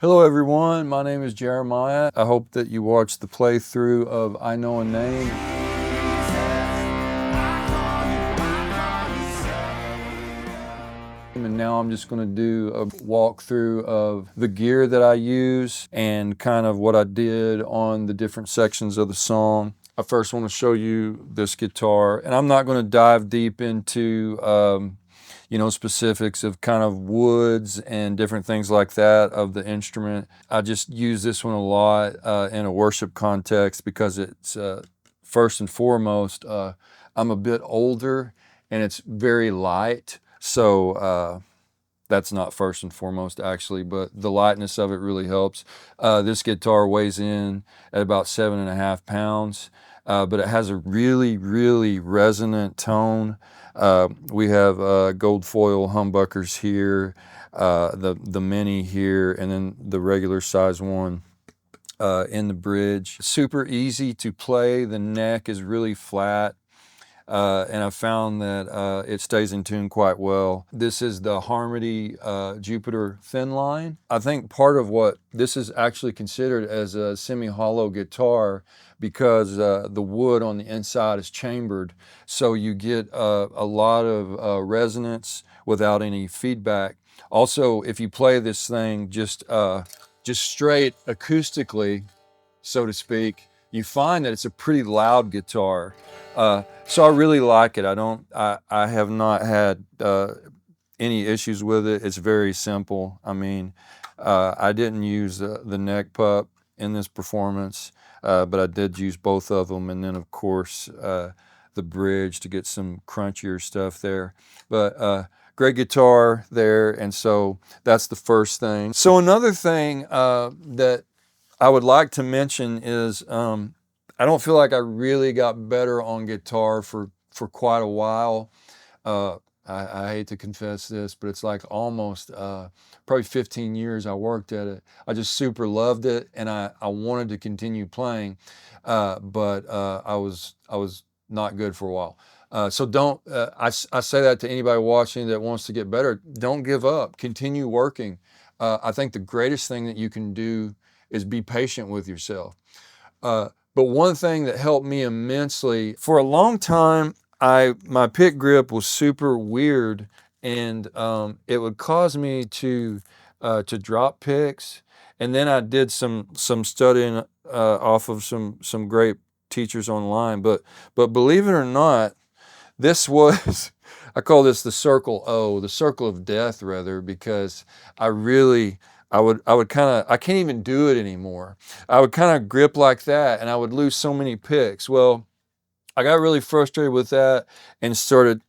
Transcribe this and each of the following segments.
Hello everyone, my name is Jeremiah. I hope that you watched the playthrough of I Know a Name. And now I'm just going to do a walkthrough of the gear that I use and kind of what I did on the different sections of the song. I first want to show you this guitar, and I'm not going to dive deep into specifics of kind of woods and different things like that of the instrument. I just use this one a lot in a worship context because it's first and foremost, I'm a bit older and it's very light. So that's not first and foremost actually, but the lightness of it really helps. This guitar weighs in at about 7.5 pounds. But it has a really, really resonant tone. We have gold foil humbuckers here, the mini here, and then the regular size one in the bridge. Super easy to play. The neck is really flat. And I found that it stays in tune quite well. This is the Harmony Jupiter thin line. I think part of what this is actually considered as a semi-hollow guitar because the wood on the inside is chambered, so you get a lot of resonance without any feedback. Also, if you play this thing just straight acoustically, so to speak, you find that it's a pretty loud guitar. So I really like it. I have not had any issues with it. It's very simple. I mean, I didn't use the neck pup in this performance, but I did use both of them. And then of course, the bridge to get some crunchier stuff there. But great guitar there. And so that's the first thing. So another thing that I would like to mention is I don't feel like I really got better on guitar for quite a while. I hate to confess this, but it's like almost probably 15 years I worked at it. I just super loved it, and I wanted to continue playing, but I was not good for a while. So don't, I say that to anybody watching that wants to get better. Don't give up. Continue working. I think the greatest thing that you can do is be patient with yourself. But one thing that helped me immensely, for a long time, my pick grip was super weird, and it would cause me to drop picks. And then I did some studying off of some great teachers online. But believe it or not, this was I call this the circle of death rather, because I would kind of, I can't even do it anymore. I would kind of grip like that and I would lose so many picks. Well, I got really frustrated with that and started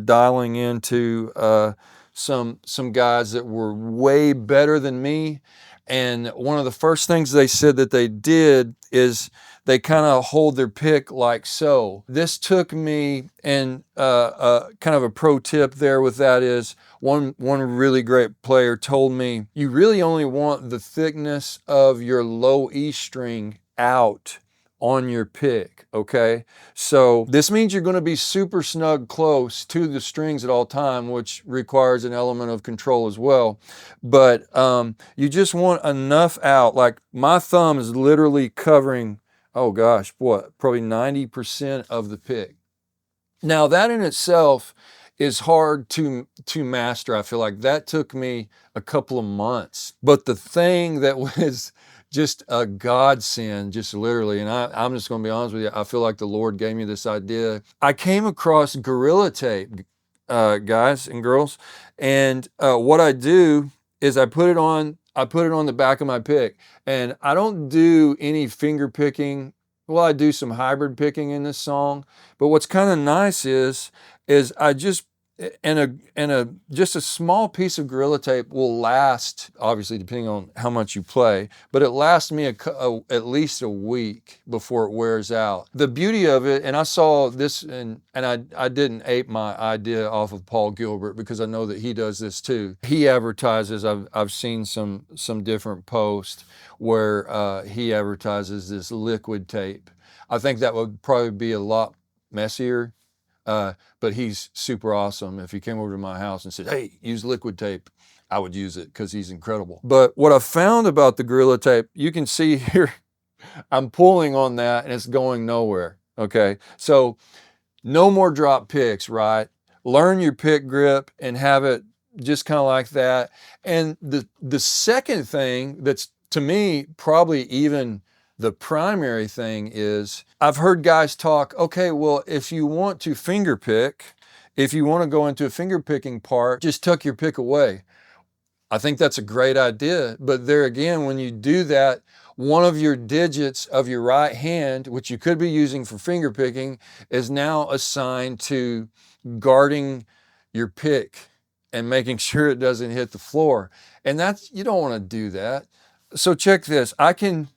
dialing into some guys that were way better than me. And one of the first things they said that they did is they kind of hold their pick like so. This took me, and kind of a pro tip there with that is one really great player told me, you really only want the thickness of your low E string out on your pick, okay? So this means you're going to be super snug close to the strings at all time, which requires an element of control as well. But you just want enough out. Like my thumb is literally covering, oh gosh, what, probably 90% of the pick. Now that in itself is hard to master. I feel like that took me a couple of months. But the thing that was just a godsend, just literally, and I'm just going to be honest with you, I feel like the Lord gave me this idea. I came across Gorilla Tape, guys and girls, and what I do is I put it on the back of my pick, and I don't do any finger picking. Well, I do some hybrid picking in this song, but what's kind of nice is I just, just a small piece of Gorilla Tape will last, obviously depending on how much you play, but it lasts me at least a week before it wears out. The beauty of it, and I saw this, and I didn't ape my idea off of Paul Gilbert because I know that he does this too. He advertises, I've seen some different posts where he advertises this liquid tape. I think that would probably be a lot messier. But he's super awesome. If he came over to my house and said, hey, use liquid tape, I would use it because he's incredible. But what I found about the Gorilla Tape, you can see here, I'm pulling on that and it's going nowhere. Okay, so no more drop picks, right? Learn your pick grip and have it just kind of like that. And the second thing that's, to me, probably even the primary thing is, I've heard guys talk, okay, well, if you want to finger pick, if you want to go into a finger picking part, just tuck your pick away. I think that's a great idea. But there again, when you do that, one of your digits of your right hand, which you could be using for finger picking, is now assigned to guarding your pick and making sure it doesn't hit the floor. And that's, you don't want to do that. So check this. I can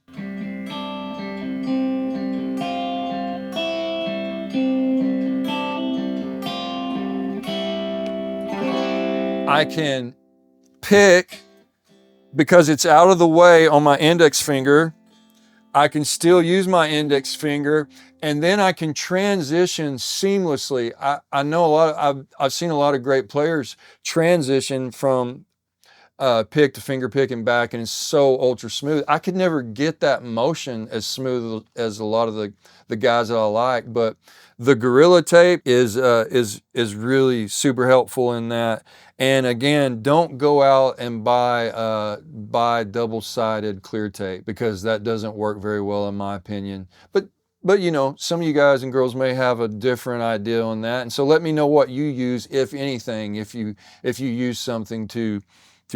pick because it's out of the way on my index finger. I can still use my index finger, and then I can transition seamlessly. I know I've seen a lot of great players transition from pick to finger pick and back, and it's so ultra smooth. I could never get that motion as smooth as a lot of the guys that I like, but the Gorilla Tape is really super helpful in that. And again, don't go out and buy double-sided clear tape, because that doesn't work very well in my opinion. But you know, some of you guys and girls may have a different idea on that, and so let me know what you use, if anything, if you use something to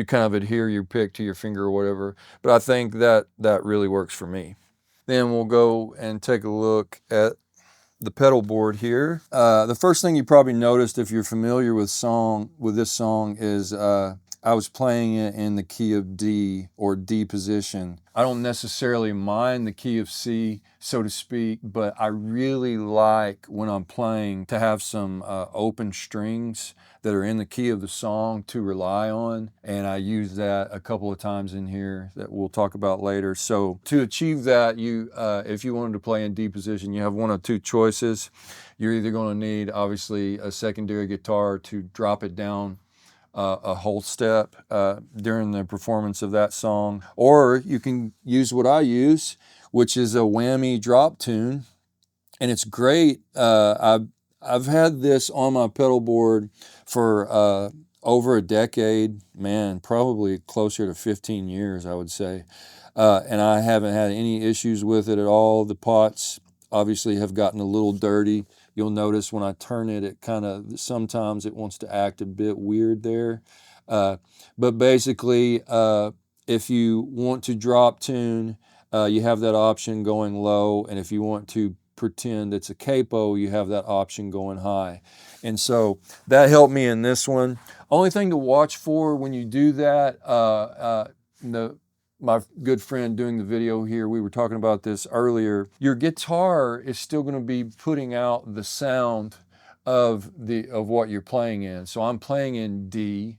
kind of adhere your pick to your finger or whatever. But I think that really works for me. Then we'll go and take a look at the pedal board here. The first thing you probably noticed if you're familiar with this song is I was playing it in the key of D, or D position. I don't necessarily mind the key of C, so to speak, but I really like, when I'm playing, to have some open strings that are in the key of the song to rely on. And I use that a couple of times in here that we'll talk about later. So to achieve that, if you wanted to play in D position, you have one of two choices. You're either going to need, obviously, a secondary guitar to drop it down a whole step during the performance of that song, or you can use what I use, which is a whammy drop tune, and it's great. I've had this on my pedal board for over a decade, man, probably closer to 15 years, I would say, and I haven't had any issues with it at all. The pots obviously have gotten a little dirty. You'll notice when I turn it, it kind of, sometimes it wants to act a bit weird there. But basically, if you want to drop tune, you have that option going low. And if you want to pretend it's a capo, you have that option going high. And so that helped me in this one. Only thing to watch for when you do that, my good friend doing the video here, we were talking about this earlier, your guitar is still going to be putting out the sound of what you're playing in. So I'm playing in D,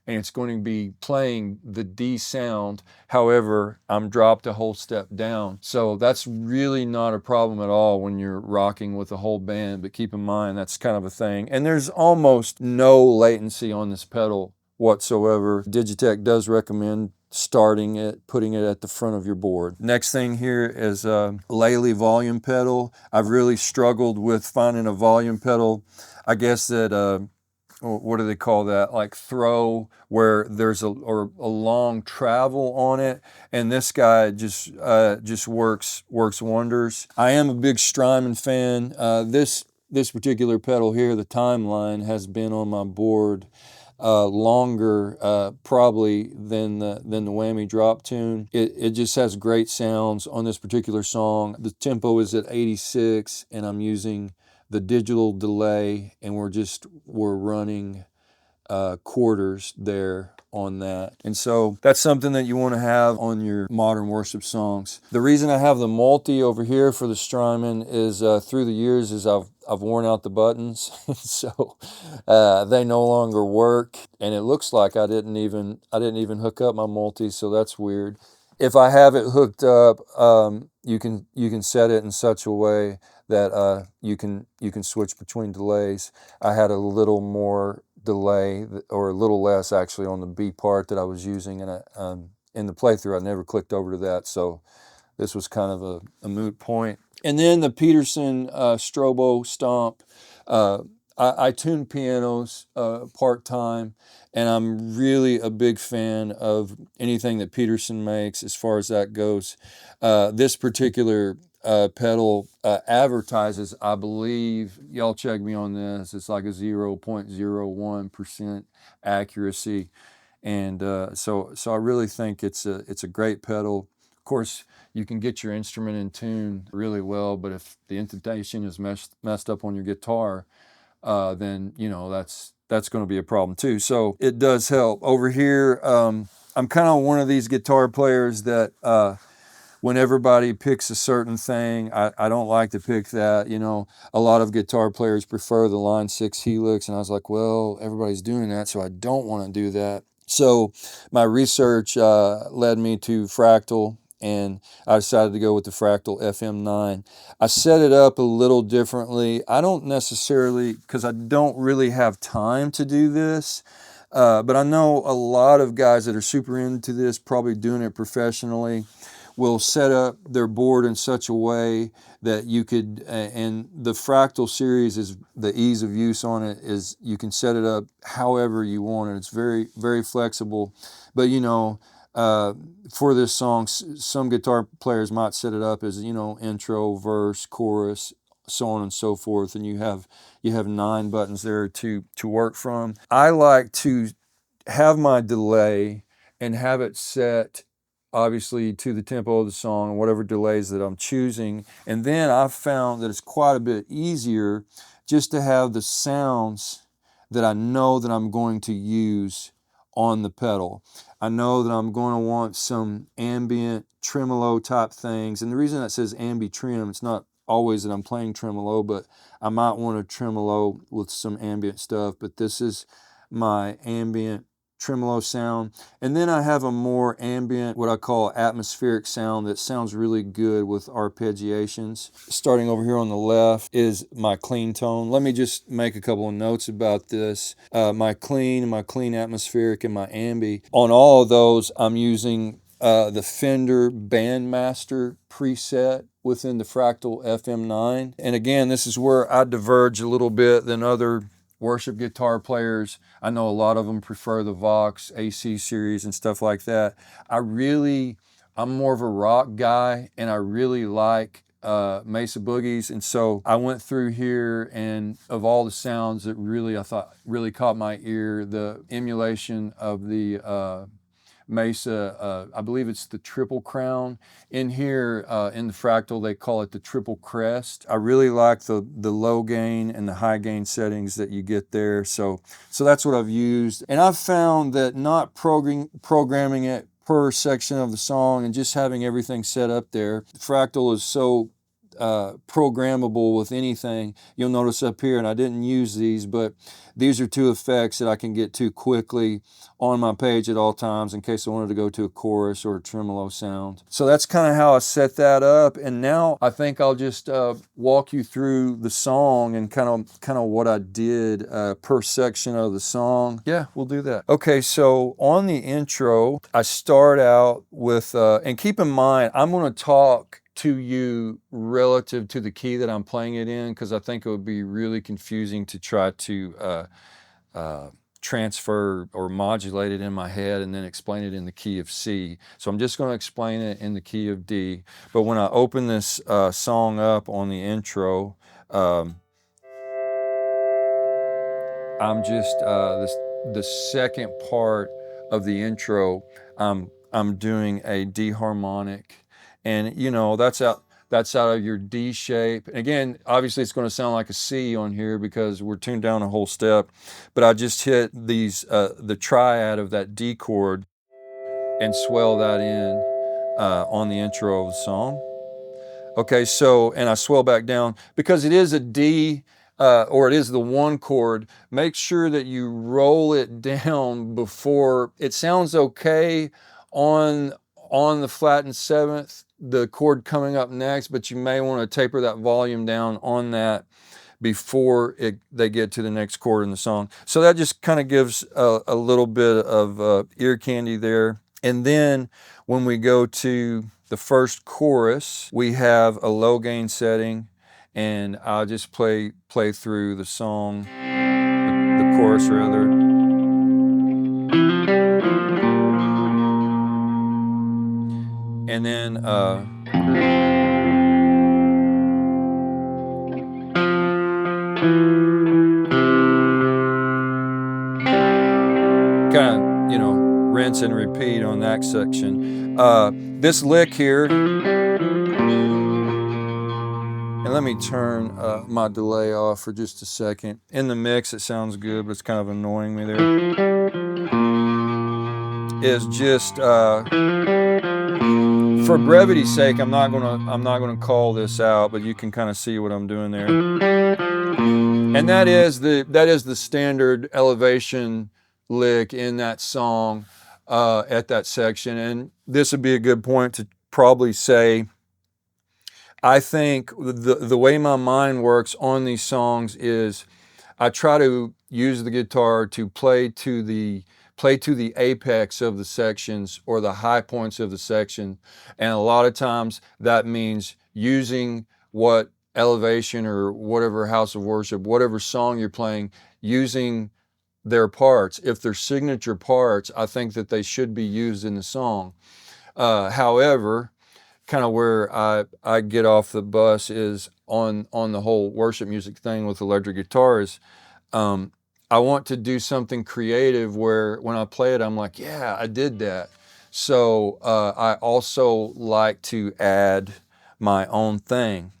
and it's going to be playing the D sound. However, I'm dropped a whole step down. So that's really not a problem at all when you're rocking with a whole band, but keep in mind that's kind of a thing. And there's almost no latency on this pedal whatsoever. Digitech does recommend starting it, putting it at the front of your board. Next thing here is a Lely volume pedal. I've really struggled with finding a volume pedal. I guess that, what do they call that? Like throw, where there's a long travel on it. And this guy just works wonders. I am a big Strymon fan. This particular pedal here, the Timeline, has been on my board longer probably than the whammy drop tune. It just has great sounds on this particular song. The tempo is at 86, and I'm using the digital delay, and we're running quarters there on that. And so that's something that you want to have on your modern worship songs. The reason I have the multi over here for the Strymon is through the years is I've worn out the buttons, so they no longer work, and it looks like I didn't even hook up my multi, so that's weird. If I have it hooked up, you can set it in such a way that you can switch between delays. I had a little more delay, or a little less actually, on the B part that I was using, and in the playthrough I never clicked over to that, so this was kind of a moot point. And then the Peterson Strobo Stomp. I tune pianos part-time, and I'm really a big fan of anything that Peterson makes as far as that goes. This particular pedal advertises, I believe, y'all check me on this, it's like a 0.01% accuracy. And so I really think it's a great pedal. Of course, you can get your instrument in tune really well, but if the intonation is messed up on your guitar, then that's going to be a problem too. So it does help. Over here, I'm kind of one of these guitar players that when everybody picks a certain thing, I don't like to pick that. A lot of guitar players prefer the Line 6 Helix, and I was like, well, everybody's doing that, so I don't want to do that. So my research led me to Fractal, and I decided to go with the Fractal FM9. I set it up a little differently. I don't necessarily, because I don't really have time to do this, but I know a lot of guys that are super into this, probably doing it professionally, will set up their board in such a way that you could, and the Fractal series, is the ease of use on it is you can set it up however you want it. It's very, very flexible. But for this song, some guitar players might set it up as intro, verse, chorus, so on and so forth, and you have 9 buttons there to work from. I like to have my delay and have it set obviously to the tempo of the song, whatever delays that I'm choosing. And then I've found that it's quite a bit easier just to have the sounds that I know that I'm going to use on the pedal. I know that I'm going to want some ambient tremolo type things. And the reason that says ambi trim, it's not always that I'm playing tremolo, but I might want a tremolo with some ambient stuff. But this is my ambient tremolo sound. And then I have a more ambient, what I call atmospheric sound that sounds really good with arpeggiations. Starting over here on the left is my clean tone. Let me just make a couple of notes about this. My clean atmospheric, and my ambi. On all of those, I'm using the Fender Bandmaster preset within the Fractal FM9. And again, this is where I diverge a little bit than other worship guitar players. I know a lot of them prefer the Vox AC series and stuff like that. I'm more of a rock guy, and I really like Mesa Boogies, and so I went through here, and of all the sounds that I thought really caught my ear, the emulation of the Mesa, I believe it's the Triple Crown. In here, in the Fractal, they call it the Triple Crest. I really like the low gain and the high gain settings that you get there. So that's what I've used. And I've found that not programming it per section of the song and just having everything set up there, Fractal is so programmable with anything. You'll notice up here, and I didn't use these, but these are 2 effects that I can get to quickly on my page at all times in case I wanted to go to a chorus or a tremolo sound. So that's kind of how I set that up. And now I think I'll just walk you through the song and kind of what I did per section of the song. Yeah, we'll do that. Okay, so on the intro, I start out with, and keep in mind, I'm going to talk to you relative to the key that I'm playing it in, because I think it would be really confusing to try to transfer or modulate it in my head and then explain it in the key of C. So I'm just going to explain it in the key of D. But when I open this song up on the intro, I'm just the second part of the intro, I'm doing a D harmonic. And that's out of your D shape. And again, obviously it's going to sound like a C on here because we're tuned down a whole step. But I just hit these the triad of that D chord and swell that in on the intro of the song. Okay, so, and I swell back down because it is a D, or it is the 1 chord. Make sure that you roll it down before. It sounds okay on the flattened 7th, the chord coming up next, but you may want to taper that volume down on that before they get to the next chord in the song. So that just kind of gives a little bit of ear candy there. And then when we go to the first chorus, we have a low gain setting, and I'll just play through the song, the chorus rather. And then kind of, you know, rinse and repeat on that section. This lick here, and let me turn my delay off for just a second. In the mix, it sounds good, but it's kind of annoying me there. Is just for brevity's sake, I'm not gonna call this out, but you can kind of see what I'm doing there. And that is the standard elevation lick in that song at that section. And this would be a good point to probably say, I think the way my mind works on these songs is I try to use the guitar to play to the apex of the sections or the high points of the section. And a lot of times that means using what elevation or whatever house of worship, whatever song you're playing, using their parts. If they're signature parts, I think that they should be used in the song. However, kind of where I get off the bus is on the whole worship music thing with electric guitars. I want to do something creative where when I play it, I'm like, yeah, I did that. So I also like to add my own thing.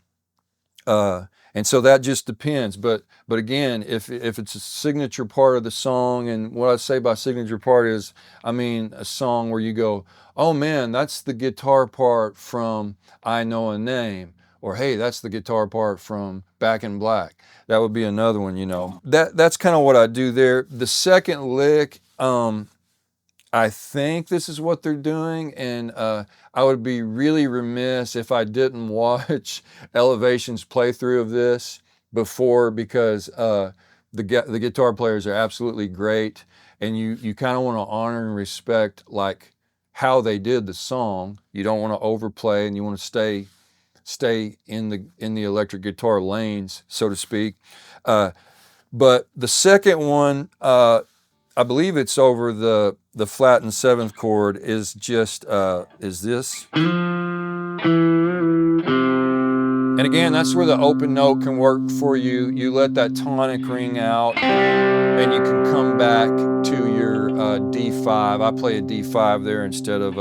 And so that just depends. But again, if it's a signature part of the song, and what I say by signature part is, I mean a song where you go, oh man, that's the guitar part from I Know a Name, or hey, that's the guitar part from Back in Black. That would be another one, you know. That's kind of what I do there. The second lick, I think this is what they're doing, and I would be really remiss if I didn't watch Elevation's playthrough of this before, because the guitar players are absolutely great, and you kind of want to honor and respect like how they did the song. You don't want to overplay, and you want to stay in the electric guitar lanes, so to speak. But the second one, I believe it's over the flattened seventh chord, is just is this. And again, that's where the open note can work for you. You let that tonic ring out, and you can come back to your D5. I play a D5 there instead of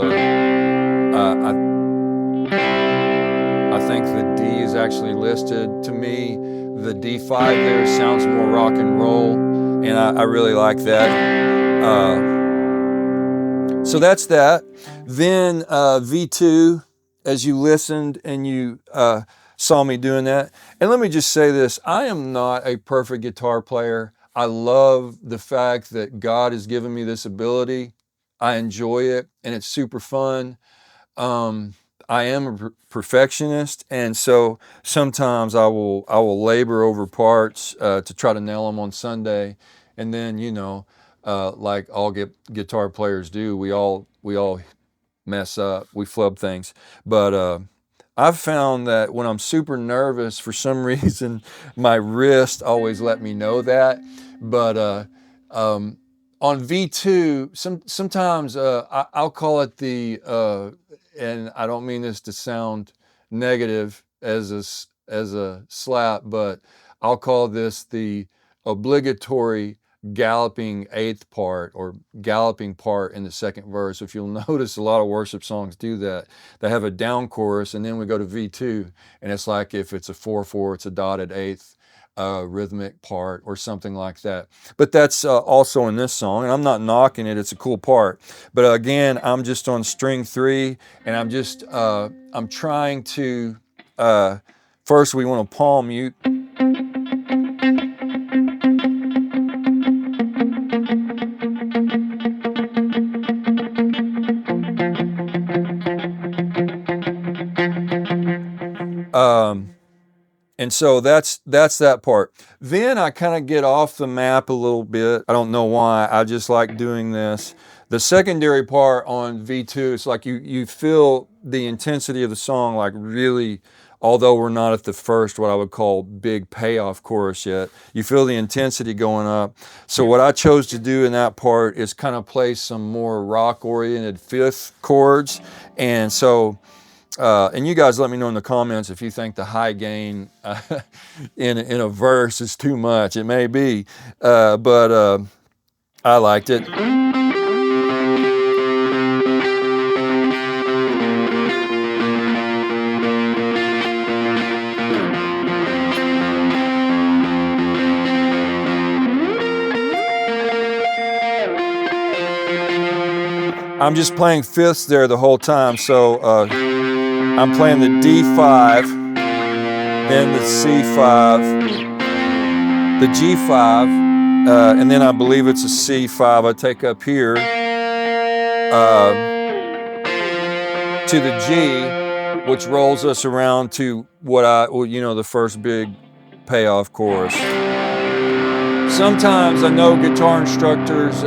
I think the D is actually listed. To me, the D5 there sounds more rock and roll, and I really like that. So that's that. Then V2, as you listened and you saw me doing that. And let me just say this, I am not a perfect guitar player. I love the fact that God has given me this ability. I enjoy it, and it's super fun. I am a perfectionist, and so sometimes I will labor over parts to try to nail them on Sunday, and then, you know, like all guitar players do, we all mess up, we flub things. But I've found that when I'm super nervous, for some reason, my wrist always let me know that. But on V2, sometimes I'll call it the, and I don't mean this to sound negative as a slap, but I'll call this the obligatory galloping eighth part, or galloping part in the second verse. If you'll notice, a lot of worship songs do that. They have a down chorus, and then we go to V2, and it's like if it's a 4/4, it's a dotted eighth rhythmic part or something like that. But that's also in this song, and I'm not knocking it, it's a cool part. But again, I'm just on string 3, and I'm trying to, first we want to palm mute. And so that's that part. Then I kind of get off the map a little bit. I don't know why. I just like doing this. The secondary part on V2, it's like you feel the intensity of the song, like really, although we're not at the first, what I would call big payoff chorus yet, you feel the intensity going up. So what I chose to do in that part is kind of play some more rock-oriented fifth chords. And so, and you guys let me know in the comments if you think the high gain in a verse is too much. It may be, but I liked it. I'm just playing fifths there the whole time, so I'm playing the D5, then the C5, the G5, and then I believe it's a C5 I take up here to the G, which rolls us around to what the first big payoff chorus. Sometimes I know guitar instructors,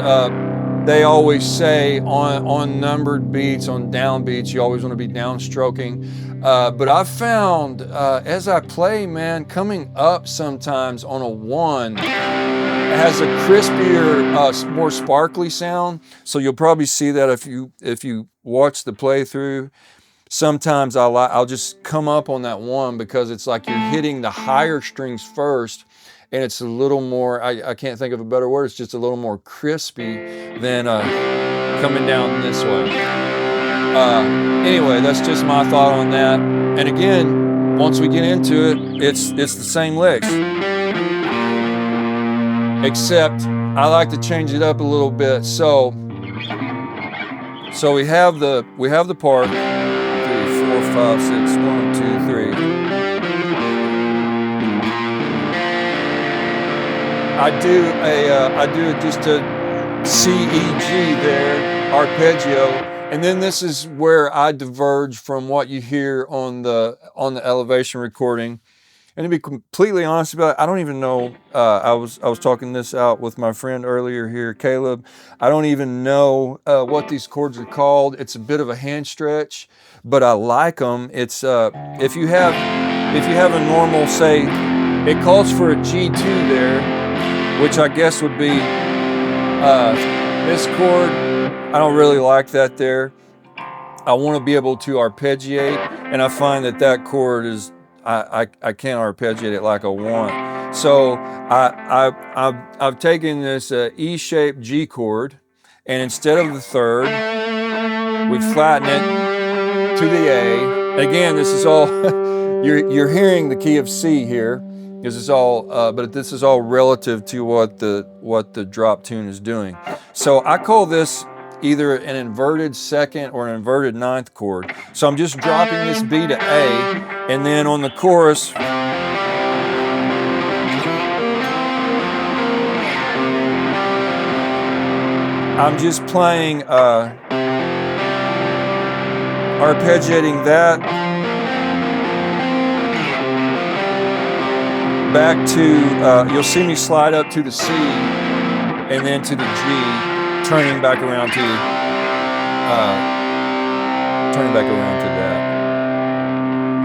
they always say on numbered beats, on down beats, you always want to be downstroking. But I've found as I play, man, coming up sometimes on a 1 has a crispier, more sparkly sound. So you'll probably see that if you watch the playthrough. Sometimes I'll just come up on that 1 because it's like you're hitting the higher strings first. And it's a little more, I can't think of a better word, it's just a little more crispy than coming down this way. Anyway, that's just my thought on that. And again, once we get into it, it's the same licks. Except I like to change it up a little bit. So we have the part 3, 4, 5, 6, 1, 2, 3. I do just a C, E, G there, arpeggio, and then this is where I diverge from what you hear on the elevation recording. And to be completely honest about it, I don't even know. I was talking this out with my friend earlier here, Caleb. I don't even know what these chords are called. It's a bit of a hand stretch, but I like them. It's if you have a normal, say, it calls for a G2 there, which I guess would be this chord. I don't really like that there. I want to be able to arpeggiate, and I find that chord is, I can't arpeggiate it like I want. So I've taken this E-shaped G chord, and instead of the third, we flatten it to the A. Again, this is all, you're hearing the key of C here. This is all, but this is all relative to what the drop tune is doing. So I call this either an inverted second or an inverted ninth chord. So I'm just dropping this B to A, and then on the chorus, I'm just playing, arpeggiating that back to, you'll see me slide up to the C and then to the G, turning back around to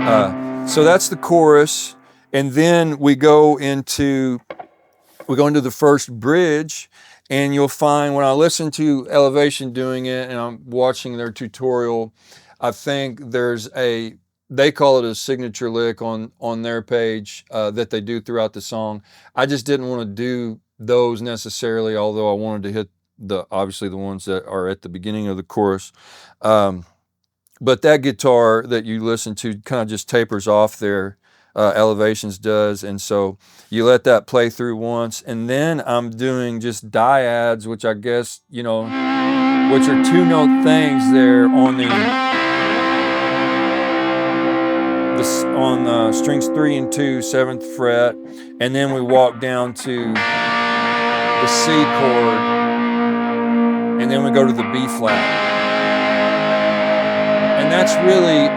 that. So that's the chorus, and then we go into the first bridge, and you'll find when I listen to Elevation doing it and I'm watching their tutorial, I think they call it a signature lick on their page that they do throughout the song. I just didn't want to do those necessarily, although I wanted to hit obviously the ones that are at the beginning of the chorus. But that guitar that you listen to kind of just tapers off there, Elevations does, and so you let that play through once, and then I'm doing just dyads, which I guess, which are 2-note things there on strings 3 and 2, 7th fret, and then we walk down to the C chord, and then we go to the B flat. And that's really,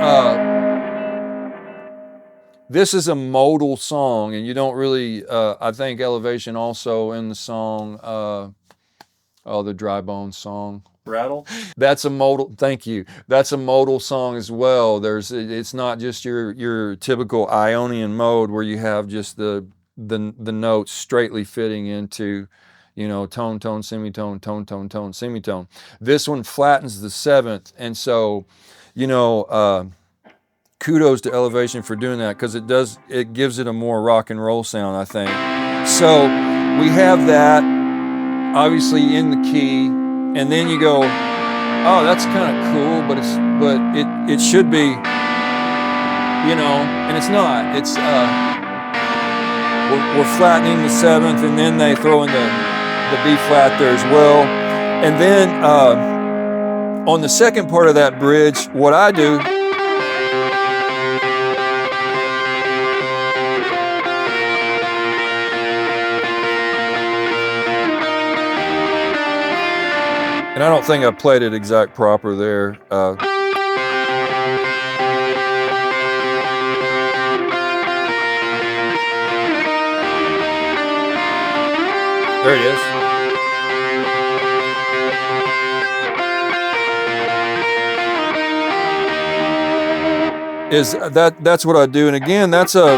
This is a modal song, and you don't really, I think elevation also in the song, the Dry Bones song. Rattle? That's a modal, thank you. That's a modal song as well. It's not just your typical Ionian mode where you have just the notes straightly fitting into, you know, tone, tone, semitone, tone, tone, tone, semitone. This one flattens the seventh, and so, you know, kudos to Elevation for doing that, because it gives it a more rock and roll sound, I think. So we have that obviously in the key, and then you go, oh, that's kind of cool, but it should be, you know, and it's not. It's we're flattening the seventh, and then they throw in the B flat there as well, and then on the second part of that bridge, what I do. And I don't think I played it exact proper there. There it is. That's what I do, and again, that's a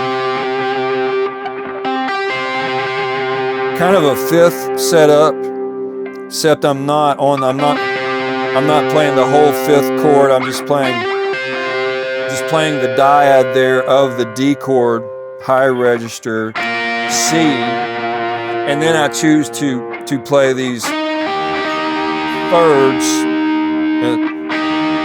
kind of a fifth setup. Except I'm not playing the whole fifth chord. I'm just playing the dyad there of the D chord, high register, C, and then I choose to play these thirds,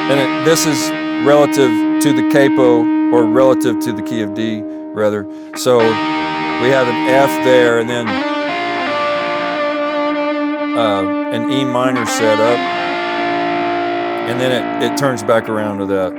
and this is relative to the capo, or relative to the key of D rather. So we have an F there, and then an E minor setup, and then it turns back around to that.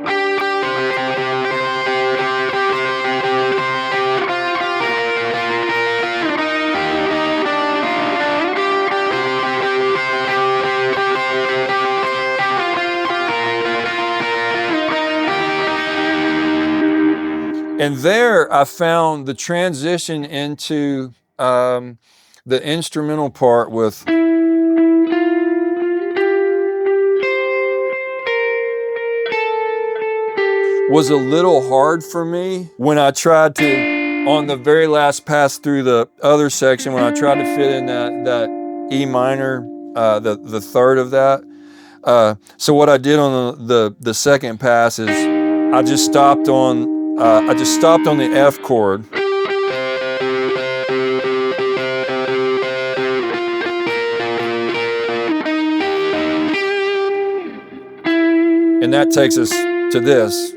And there I found the transition into the instrumental part with was a little hard for me when I tried to, on the very last pass through the other section, when I tried to fit in that E minor, the third of that. So what I did on the second pass is I just stopped on the F chord. And that takes us to this.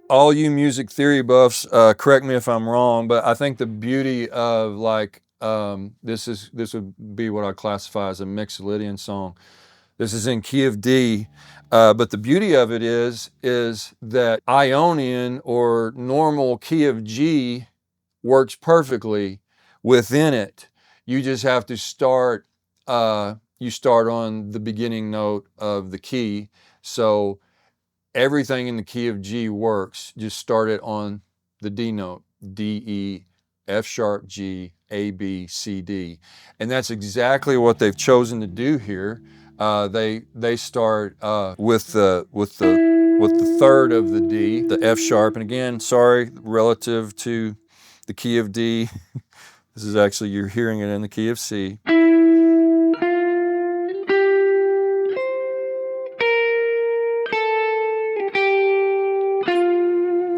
All you music theory buffs, correct me if I'm wrong, but I think the beauty of like this would be what I classify as a Mixolydian song. This is in key of D, but the beauty of it is that Ionian or normal key of G works perfectly within it. You just have to start. You start on the beginning note of the key, so everything in the key of G works. Just start it on the D note, D, E, F sharp, G, A, B, C, D. And that's exactly what they've chosen to do here. They start with the third of the D, the F sharp. And again, sorry, relative to the key of D, this is actually, you're hearing it in the key of C.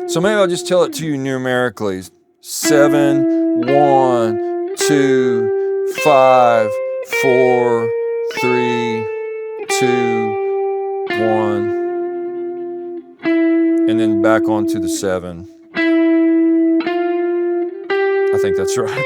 So maybe I'll just tell it to you numerically. 7, 1, 2, 5, 4, 3, 2, 1. And then back onto the 7. I think that's right.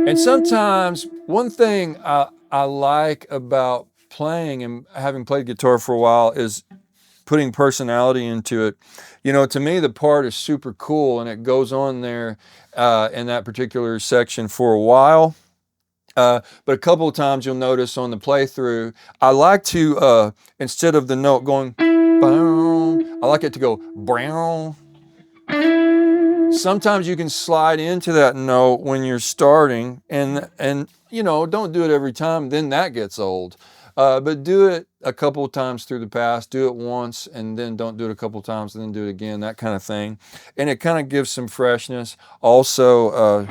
And sometimes one thing I like about playing and having played guitar for a while is putting personality into it. You know, to me, the part is super cool, and it goes on there in that particular section for a while. But a couple of times you'll notice on the playthrough, I like to, instead of the note going, I like it to go, brown. Sometimes you can slide into that note when you're starting, and you know, don't do it every time, then that gets old. But do it a couple of times through the pass, do it once, and then don't do it a couple of times, and then do it again, that kind of thing. And it kind of gives some freshness. Also,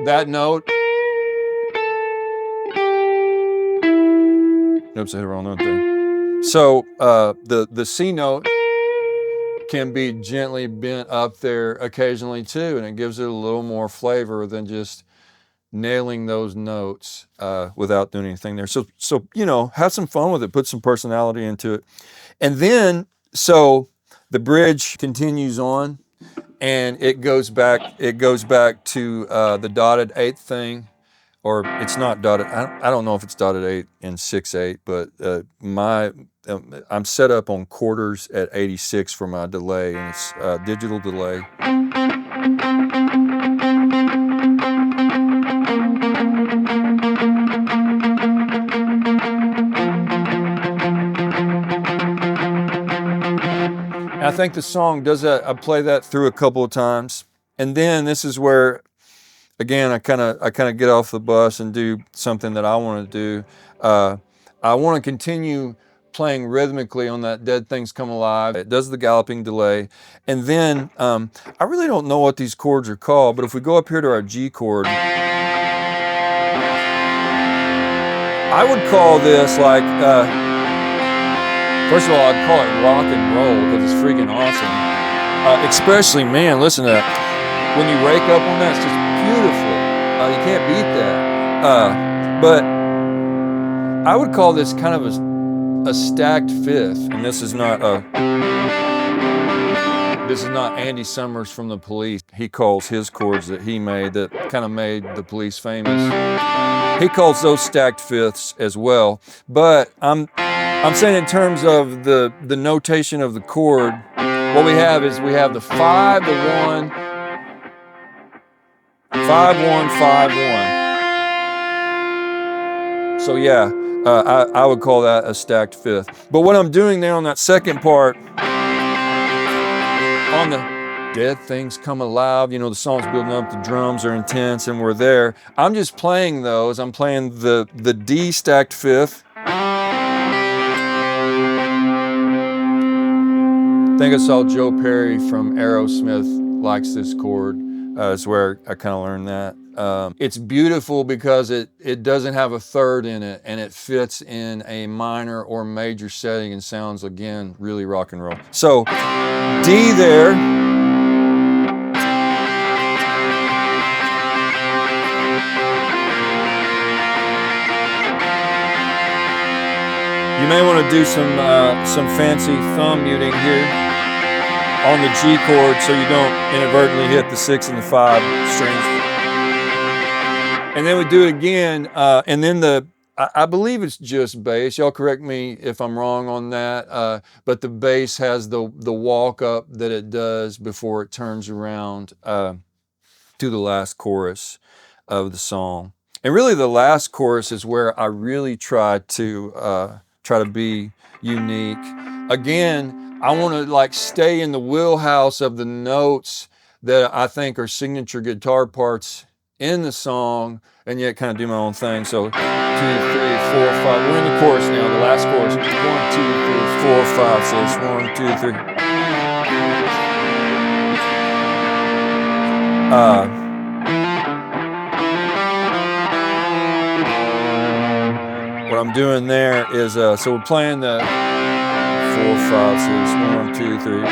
that note, oops, I hit the wrong note there. So the C note can be gently bent up there occasionally too, and it gives it a little more flavor than just nailing those notes without doing anything there. So you know, have some fun with it, put some personality into it. And then, so the bridge continues on, and it goes back to the dotted eighth thing. Or it's not dotted. I don't know if it's dotted 8 in 6/8, but I'm set up on quarters at 86 for my delay, and it's digital delay. And I think the song does that. I play that through a couple of times, and then this is where, again, I kind of get off the bus and do something that I want to do. I want to continue playing rhythmically on that Dead Things Come Alive. It does the galloping delay. And then, I really don't know what these chords are called, but if we go up here to our G chord, I would call this like, first of all, I'd call it rock and roll because it's freaking awesome. Especially, man, listen to that. When you rake up on that, it's just beautiful. You can't beat that. But I would call this kind of a stacked fifth, and this is not Andy Summers from the Police. He calls his chords that he made that kind of made the Police famous. He calls those stacked fifths as well. But I'm saying in terms of the notation of the chord, what we have the 5, the 1, 5-1, 5-1. So yeah, I would call that a stacked fifth. But what I'm doing there on that second part, on the Dead Things Come Alive, you know, the song's building up, the drums are intense, and we're there. I'm just playing those. I'm playing the D stacked fifth. I think I saw Joe Perry from Aerosmith likes this chord. Is where I kind of learned that. It's beautiful because it doesn't have a third in it, and it fits in a minor or major setting and sounds, again, really rock and roll. So D there. You may want to do some fancy thumb muting here on the G chord so you don't inadvertently hit the 6 and the 5 strings. And then we do it again, and then I believe it's just bass. Y'all correct me if I'm wrong on that, but the bass has the walk up that it does before it turns around to the last chorus of the song. And really the last chorus is where I really try to be unique. Again, I want to like stay in the wheelhouse of the notes that I think are signature guitar parts in the song, and yet kind of do my own thing. So 2, 3, 4, 5. We're in the chorus now, the last chorus. 1, 2, 3, 4, 5, 6. 1, 2, 3. What I'm doing there is, so we're playing the 4, 5, 6, 1, 2, 3.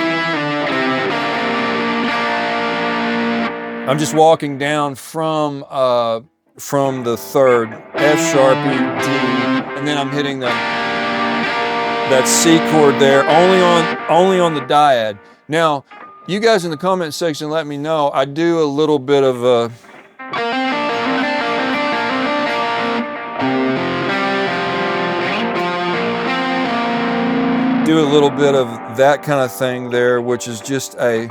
I'm just walking down from the third, F sharp, E, D, and then I'm hitting that C chord there, only on the dyad. Now, you guys in the comment section let me know. I do a little bit of Do a little bit of that kind of thing there, which is just a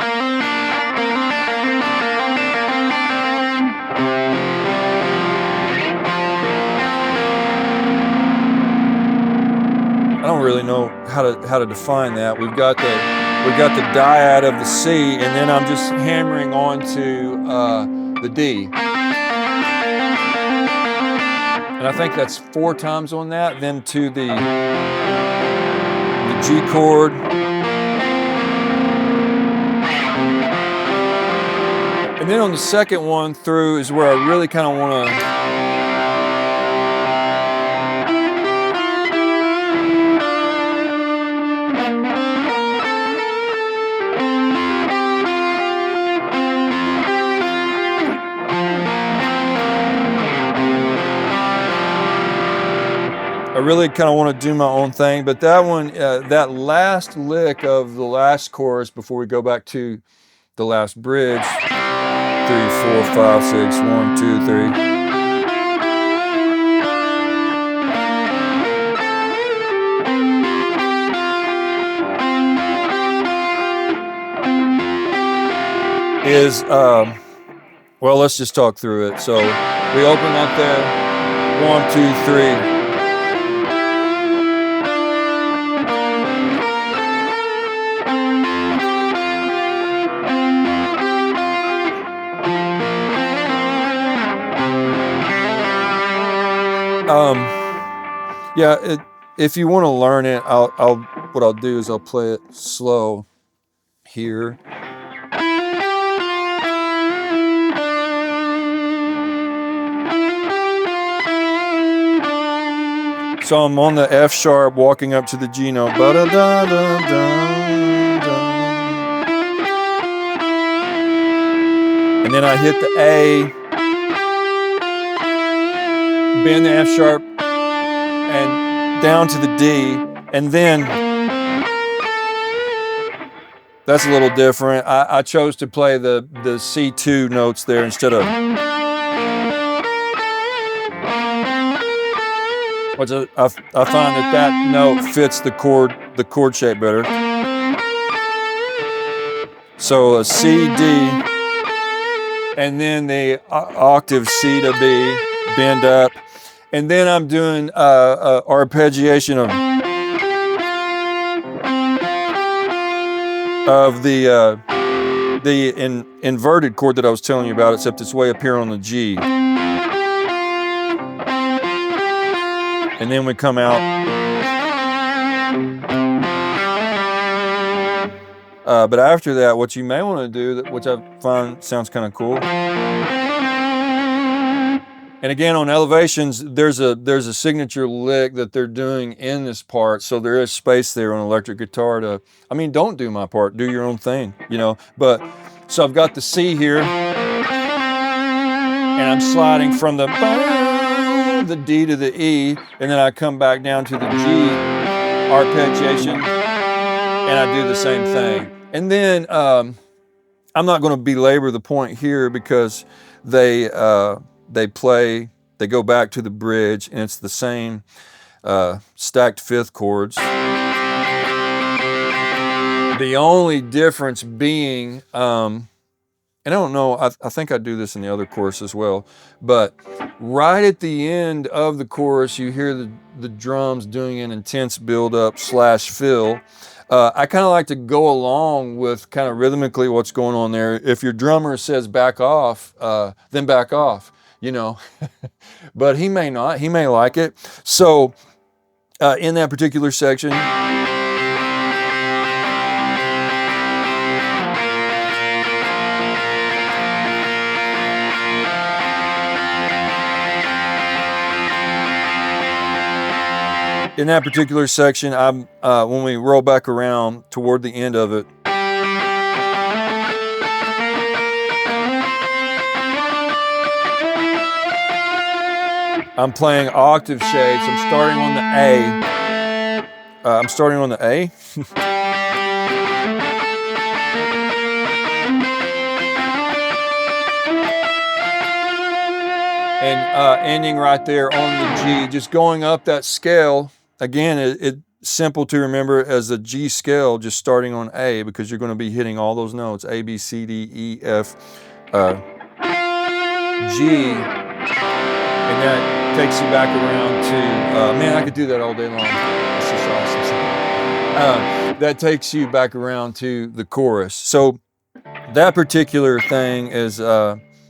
I don't really know how to define that. We've got the dyad of the C, and then I'm just hammering onto the D. And I think that's 4 times on that, then to the G chord. And then on the second one through is where I really kind of want to do my own thing. But that one, that last lick of the last chorus before we go back to the last bridge, 3, 4, 5, 6, 1, 2, 3. Is, well, let's just talk through it. So we open up there, 1, 2, 3. Yeah, if you want to learn it, what I'll do is I'll play it slow here. So I'm on the F sharp, walking up to the G note. And then I hit the A, bend the F sharp, and down to the D, and then that's a little different. I chose to play the C2 notes there instead of, which I find that note fits the chord shape better. So a C, D, and then the octave C to B, bend up. And then I'm doing arpeggiation of the inverted chord that I was telling you about, except it's way up here on the G. And then we come out. But after that, what you may want to do, which I find sounds kind of cool. And again, on elevations, there's a signature lick that they're doing in this part, so there is space there on electric guitar to, I mean, don't do my part, do your own thing, you know. But, so I've got the C here, and I'm sliding from the D to the E, and then I come back down to the G arpeggiation, and I do the same thing. And then, I'm not going to belabor the point here because they go back to the bridge, and it's the same stacked fifth chords. The only difference being, and I don't know, I think I do this in the other chorus as well, but right at the end of the chorus, you hear the drums doing an intense build-up / fill. I kind of like to go along with kind of rhythmically what's going on there. If your drummer says back off, then back off, you know. But he may not, he may like it. So in that particular section, I'm when we roll back around toward the end of it, I'm playing octave shapes. I'm starting on the A. and ending right there on the G, just going up that scale. Again, it's simple to remember as a G scale, just starting on A, because you're going to be hitting all those notes, A, B, C, D, E, F, G, and that takes you back around to, man, I could do that all day long. That's just awesome. That takes you back around to the chorus. So that particular thing is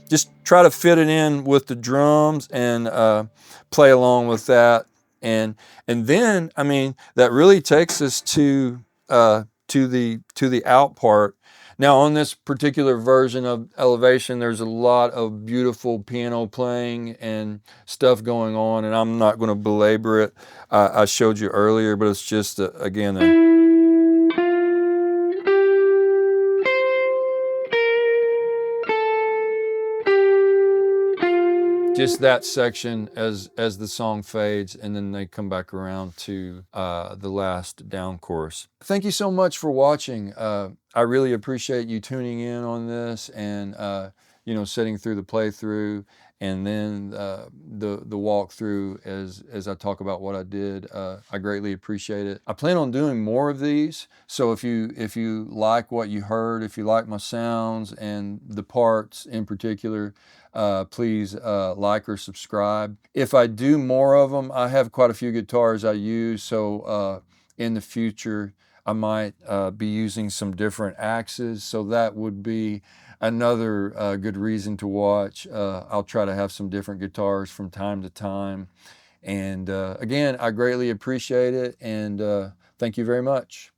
just try to fit it in with the drums and play along with that, and then I mean that really takes us to the out part. Now on this particular version of Elevation, there's a lot of beautiful piano playing and stuff going on, and I'm not going to belabor it. I showed you earlier, but it's just again just that section as the song fades, and then they come back around to the last down chorus. Thank you so much for watching. I really appreciate you tuning in on this and sitting through the playthrough and then the walkthrough as I talk about what I did. I greatly appreciate it. I plan on doing more of these, so if you like what you heard, if you like my sounds and the parts in particular, please like or subscribe. If I do more of them, I have quite a few guitars I use, so in the future I might be using some different axes, so that would be another good reason to watch. I'll try to have some different guitars from time to time, and again, I greatly appreciate it, and thank you very much.